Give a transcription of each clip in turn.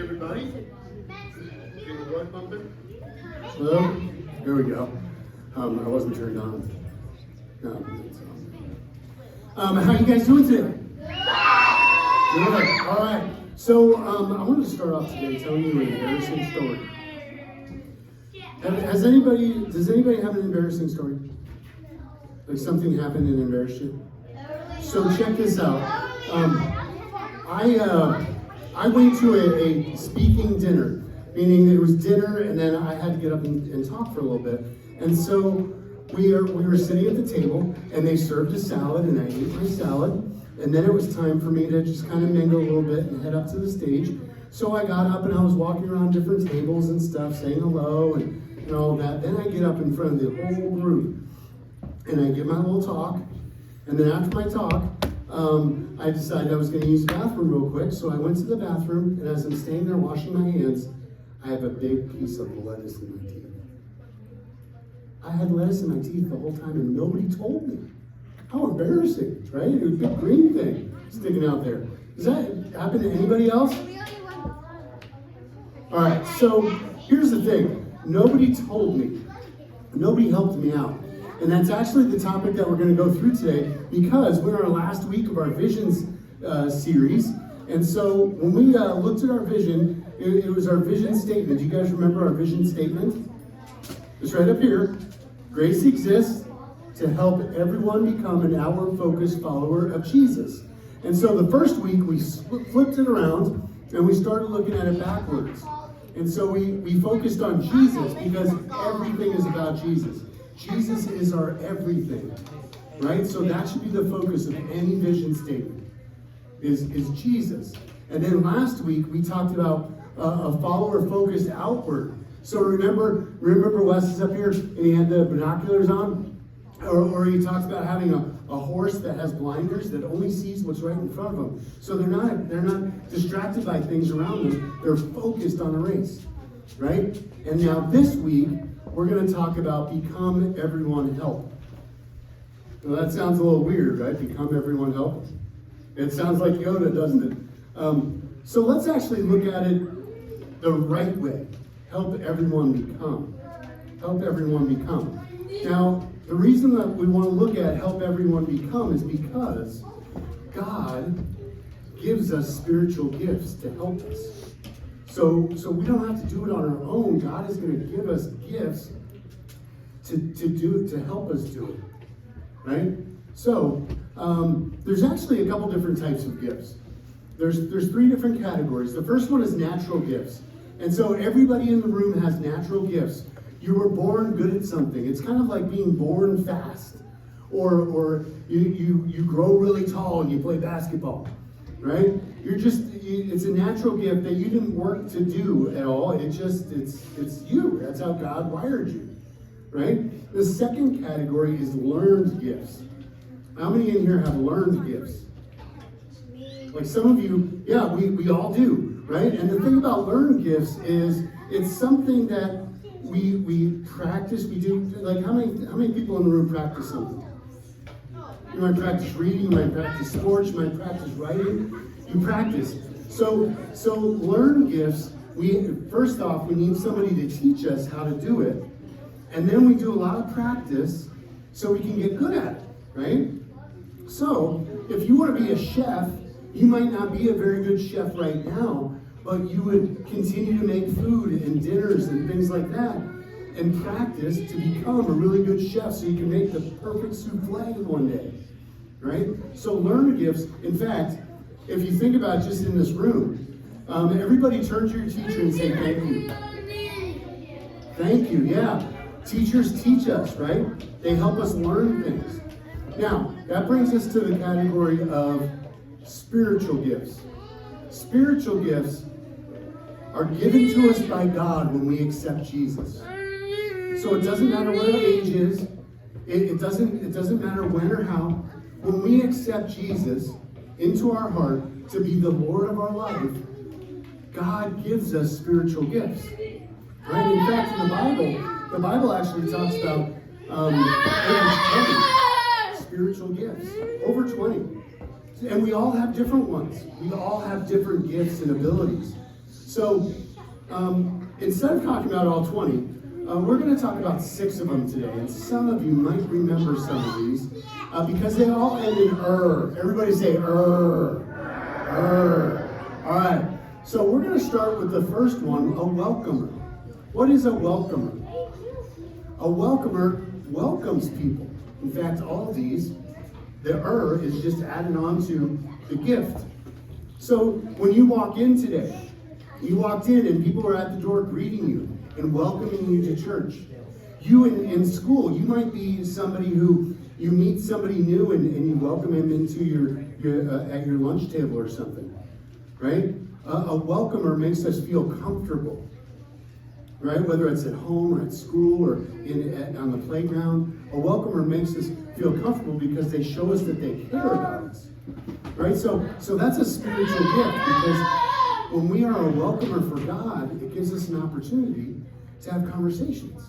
everybody. Get the blood pumping. Hello? Here we go. I wasn't turned on. How you guys doing today? Good. All right. So I wanted to start off today telling you an embarrassing story. Does anybody have an embarrassing story? Like something happened and embarrassed you? So check this out. I went to a speaking dinner, meaning it was dinner and then I had to get up and talk for a little bit. And so we were sitting at the table and they served a salad and I ate my salad. And then it was time for me to just kind of mingle a little bit and head up to the stage. So I got up and I was walking around different tables and stuff, saying hello and all that. Then I get up in front of the whole group and I give my little talk. And then after my talk, I decided I was going to use the bathroom real quick. So I went to the bathroom, and as I'm standing there washing my hands, I have a big piece of lettuce in my teeth. I had lettuce in my teeth the whole time, and nobody told me. How embarrassing, right? It was a big green thing sticking out there. Does that happen to anybody else? All right, so here's the thing. Nobody told me. Nobody helped me out. And that's actually the topic that we're going to go through today because we're in our last week of our Visions series. And so when we looked at our vision, it was our vision statement. Do you guys remember our vision statement? It's right up here. Grace exists to help everyone become an outward-focused follower of Jesus. And so the first week we flipped it around and we started looking at it backwards. And so we focused on Jesus because everything is about Jesus. Jesus is our everything, right? So that should be the focus of any vision statement, is Jesus. And then last week, we talked about a follower focused outward. So remember Wes is up here, and he had the binoculars on? Or he talks about having a horse that has blinders that only sees what's right in front of them. So they're not distracted by things around them. They're focused on the race, right? And now this week, we're going to talk about become everyone help. Well, that sounds a little weird, right? Become everyone help. It sounds like Yoda, doesn't it? So let's actually look at it the right way. Help everyone become. Help everyone become. Now, the reason that we want to look at help everyone become is because God gives us spiritual gifts to help us. So we don't have to do it on our own. God is going to give us gifts to help us do it, right? So there's actually a couple different types of gifts. There's three different categories. The first one is natural gifts, and so everybody in the room has natural gifts. You were born good at something. It's kind of like being born fast, or you grow really tall and you play basketball, right? It's a natural gift that you didn't work to do at all. It's you. That's how God wired you, right? The second category is learned gifts. How many in here have learned gifts? Like some of you, yeah, we all do, right? And the thing about learned gifts is it's something that we practice. We do. Like how many people in the room practice something? You might practice reading, you might practice sports, you might practice writing. You practice. So learn gifts, first off, we need somebody to teach us how to do it. And then we do a lot of practice so we can get good at it, right? So if you want to be a chef, you might not be a very good chef right now, but you would continue to make food and dinners and things like that and practice to become a really good chef so you can make the perfect souffle one day, right? So learn gifts. In fact, if you think about just in this room, everybody turn to your teacher and say thank you. Thank you, yeah. Teachers teach us, right? They help us learn things. Now, that brings us to the category of spiritual gifts. Spiritual gifts are given to us by God when we accept Jesus. So it doesn't matter what our age is. It doesn't matter when or how. When we accept Jesus into our heart to be the Lord of our life, God gives us spiritual gifts. Right? In fact, in the Bible actually talks about over 20 spiritual gifts. Over 20. And we all have different ones. We all have different gifts and abilities. So instead of talking about all 20, we're going to talk about 6 of them today. And some of you might remember some of these because they all end in er. Everybody say er. Er. All right. So we're going to start with the first one, a welcomer. What is a welcomer? A welcomer welcomes people. In fact, all of these, the is just added on to the gift. So when you walk in today, you walked in and people are at the door greeting you and welcoming you to church. You in school, you might be somebody who you meet somebody new and you welcome him into your at your lunch table or something, right? A welcomer makes us feel comfortable, right? Whether it's at home or at school or on the playground, a welcomer makes us feel comfortable because they show us that they care about us, right? So that's a spiritual gift because when we are a welcomer for God, it gives us an opportunity to have conversations.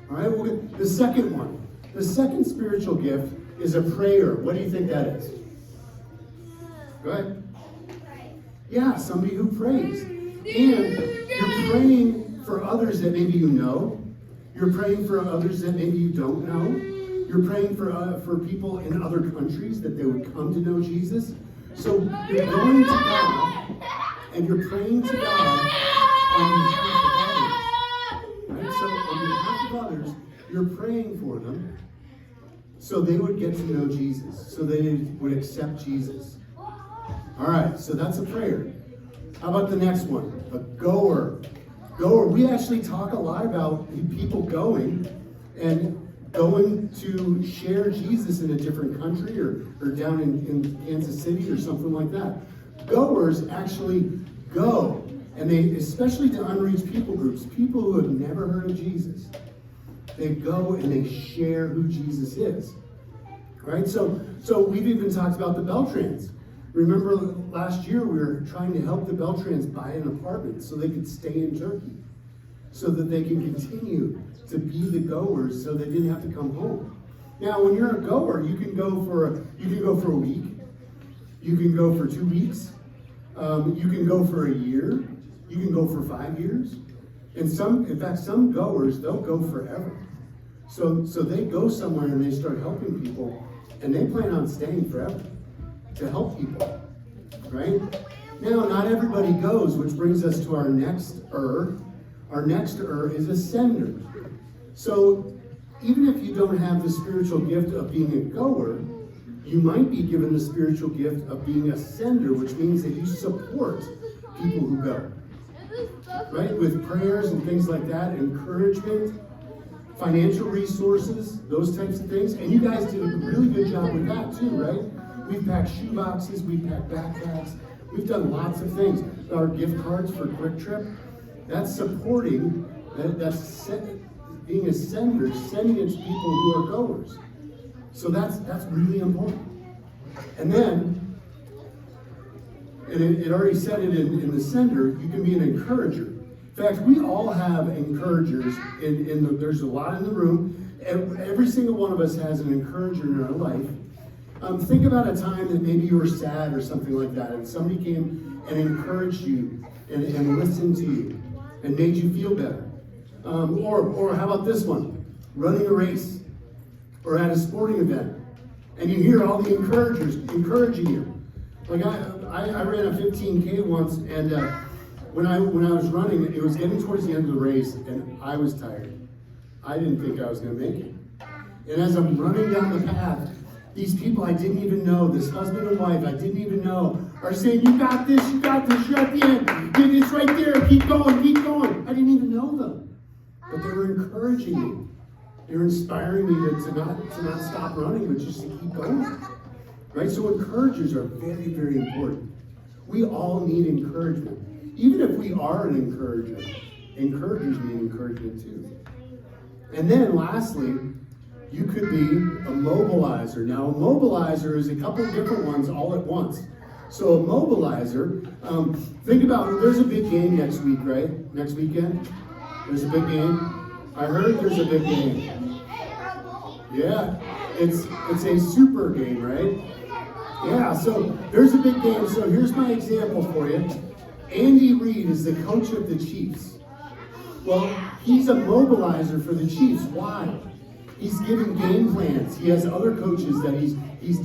All right, the second one, the second spiritual gift is a prayer. What do you think that is? Go ahead. Yeah, somebody who prays. And you're praying for others that maybe you know. You're praying for others that maybe you don't know. You're praying for people in other countries that they would come to know Jesus. So you're going to God and you're praying to God on behalf of others. Right? So on behalf of others, you're praying for them so they would get to know Jesus, so they would accept Jesus. All right, so that's a prayer. How about the next one? A goer. Goer. We actually talk a lot about people going and going to share Jesus in a different country or down in Kansas City or something like that. Goers actually go, and they, especially to unreached people groups, people who have never heard of Jesus. They go and they share who Jesus is. Right? So we've even talked about the Beltrans. Remember last year we were trying to help the Beltrans buy an apartment so they could stay in Turkey, so that they can continue to be the goers so they didn't have to come home. Now when you're a goer, you can go for a week, you can go for 2 weeks, you can go for a year, you can go for 5 years. And some goers, they'll go forever. So they go somewhere and they start helping people, and they plan on staying forever to help people, right? Now, not everybody goes, which brings us to our next Our next is a sender. So even if you don't have the spiritual gift of being a goer, you might be given the spiritual gift of being a sender, which means that you support people who go, right? With prayers and things like that, encouragement, financial resources, those types of things. And you guys did a really good job with that too, right? We've packed shoe boxes, we've packed backpacks, we've done lots of things. Our gift cards for Quick Trip, that's supporting, that's being a sender, sending it to people who are goers. So that's really important. And then, and it already said it in the sender, you can be an encourager. In fact, we all have encouragers. There's a lot in the room. Every single one of us has an encourager in our life. Think about a time that maybe you were sad or something like that, and somebody came and encouraged you and listened to you and made you feel better. Or how about this one? Running a race or at a sporting event, and you hear all the encouragers encouraging you. Like I ran a 15K once, and when I was running, it was getting towards the end of the race, and I was tired. I didn't think I was going to make it. And as I'm running down the path, these people I didn't even know, this husband and wife I didn't even know, are saying, you got this, you're at the end, it's right there, keep going, keep going. I didn't even know them, but they were encouraging me. They were inspiring me to not stop running, but just to keep going. Right? So encouragers are very, very important. We all need encouragement. Even if we are an encourager, encouragers need encouragement too. And then lastly, you could be a mobilizer. Now, a mobilizer is a couple of different ones all at once. So a mobilizer, think about, there's a big game next week, right? Next weekend? There's a big game. I heard there's a big game. Yeah, it's a super game, right? Yeah, so there's a big game. So here's my example for you. Andy Reid is the coach of the Chiefs. Well, he's a mobilizer for the Chiefs. Why? He's giving game plans. He has other coaches that he's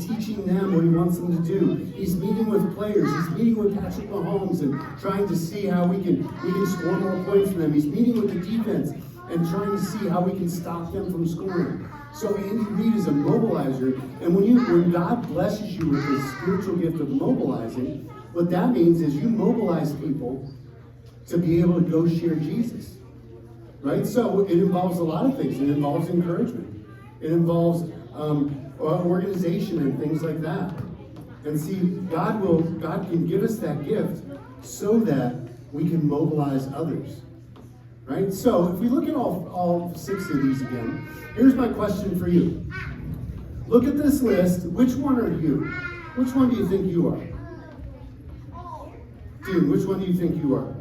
teaching them what he wants them to do. He's meeting with players. He's meeting with Patrick Mahomes and trying to see how we can score more points for them. He's meeting with the defense and trying to see how we can stop them from scoring. So Andy Reid is a mobilizer, and when God blesses you with this spiritual gift of mobilizing, what that means is you mobilize people to be able to go share Jesus. Right? So it involves a lot of things. It involves encouragement. It involves organization and things like that. And see, God can give us that gift so that we can mobilize others. Right? So if we look at all 6 of these again, here's my question for you. Look at this list. Which one are you? Which one do you think you are? Dude, which one do you think you are?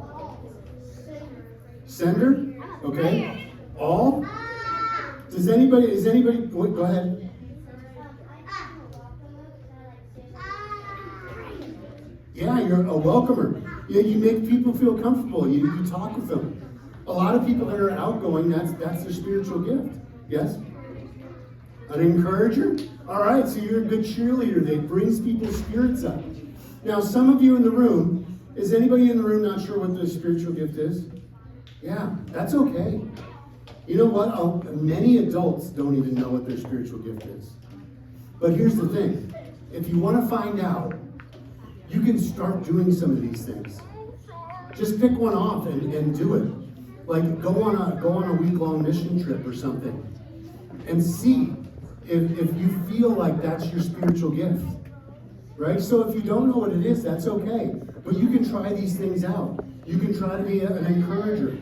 Sender? Okay. All? Is anybody, go ahead. Yeah, you're a welcomer. You make people feel comfortable. You talk with them. A lot of people that are outgoing, that's their spiritual gift. Yes? An encourager? All right, so you're a good cheerleader that brings people's spirits up. Now, some of you in the room, is anybody in the room not sure what the spiritual gift is? Yeah, that's okay. You know what? Many adults don't even know what their spiritual gift is. But here's the thing. If you want to find out, you can start doing some of these things. Just pick one off and do it. Like go on a week-long mission trip or something. And see if you feel like that's your spiritual gift. Right? So if you don't know what it is, that's okay. But you can try these things out. You can try to be an encourager.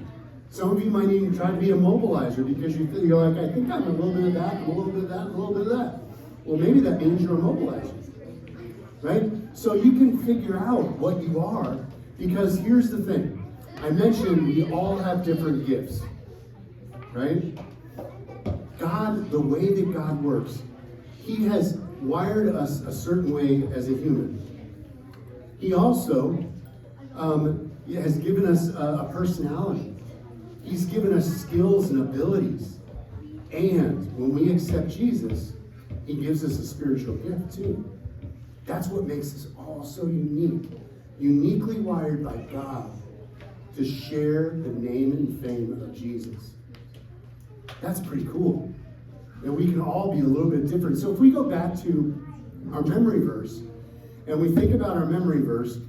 Some of you might even try to be a mobilizer because you're like, I think I'm a little bit of that, and a little bit of that, and a little bit of that. Well, maybe that means you're a mobilizer. Right? So you can figure out what you are, because here's the thing. I mentioned we all have different gifts. Right? God, the way that God works, He has wired us a certain way as a human. He also has given us a personality. He's given us skills and abilities. And when we accept Jesus, He gives us a spiritual gift too. That's what makes us all so unique. Uniquely wired by God to share the name and fame of Jesus. That's pretty cool. And we can all be a little bit different. So if we go back to our memory verse, and we think about our memory verse,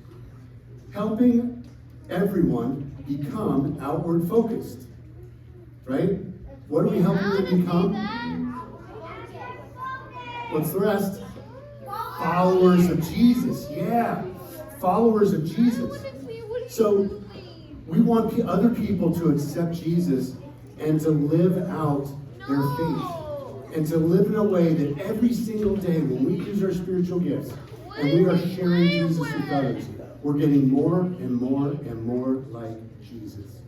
helping everyone become outward focused. Right? What are we helping them become? What's the rest? Followers of Jesus. Yeah. Followers of Jesus. So we want other people to accept Jesus and to live out their faith. And to live in a way that every single day when we use our spiritual gifts and we are sharing Jesus with others, we're getting more and more and more like Jesus.